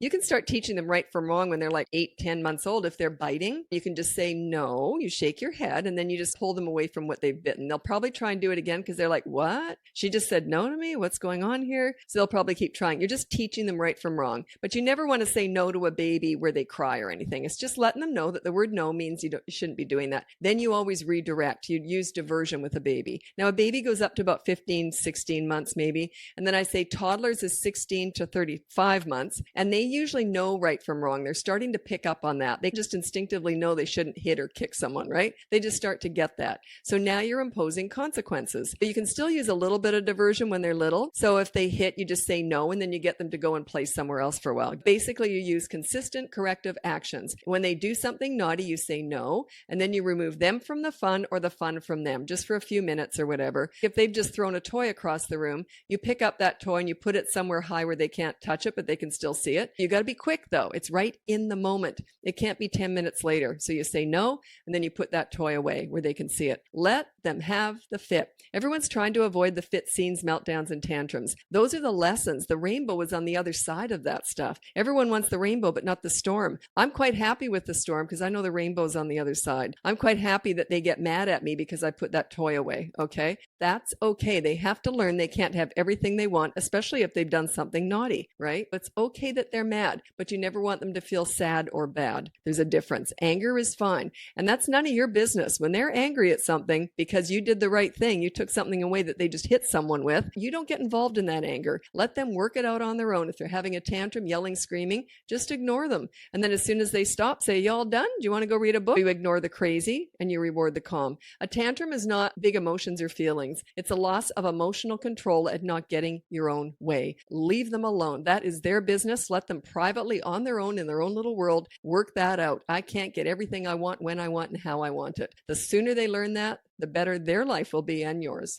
You can start teaching them right from wrong when they're like 8, 10 months old. If they're biting, you can just say no, you shake your head, and then you just pull them away from what they've bitten. They'll probably try and do it again because they're like, what? She just said no to me? What's going on here? So they'll probably keep trying. You're just teaching them right from wrong. But you never want to say no to a baby where they cry or anything. It's just letting them know that the word no means you shouldn't be doing that. Then you always redirect. You use diversion with a baby. Now, a baby goes up to about 15, 16 months maybe. And then I say toddlers is 16 to 35 months. And they usually know right from wrong. They're starting to pick up on that. They just instinctively know they shouldn't hit or kick someone, right? They just start to get that. So now you're imposing consequences. But you can still use a little bit of diversion when they're little. So if they hit, you just say no, and then you get them to go and play somewhere else for a while. Basically, you use consistent corrective actions. When they do something naughty, you say no, and then you remove them from the fun or the fun from them, just for a few minutes or whatever. If they've just thrown a toy across the room, you pick up that toy and you put it somewhere high where they can't touch it, but they can still see it. You got to be quick though. It's right in the moment. It can't be 10 minutes later. So you say no, and then you put that toy away where they can see it. Let them have the fit. Everyone's trying to avoid the fit scenes, meltdowns, and tantrums. Those are the lessons. The rainbow is on the other side of that stuff. Everyone wants the rainbow, but not the storm. I'm quite happy with the storm because I know the rainbow's on the other side. I'm quite happy that they get mad at me because I put that toy away. Okay? That's okay. They have to learn they can't have everything they want, especially if they've done something naughty, right? It's okay that they're mad, but you never want them to feel sad or bad. There's a difference. Anger is fine. And that's none of your business. When they're angry at something because you did the right thing, you took something away that they just hit someone with, you don't get involved in that anger. Let them work it out on their own. If they're having a tantrum, yelling, screaming, just ignore them. And then as soon as they stop, say, y'all done? Do you want to go read a book? You ignore the crazy and you reward the calm. A tantrum is not big emotions or feelings. It's a loss of emotional control and not getting your own way. Leave them alone. That is their business. Let them privately on their own in their own little world work that out. I can't get everything I want when I want and how I want it. The sooner they learn that, the better their life will be and yours.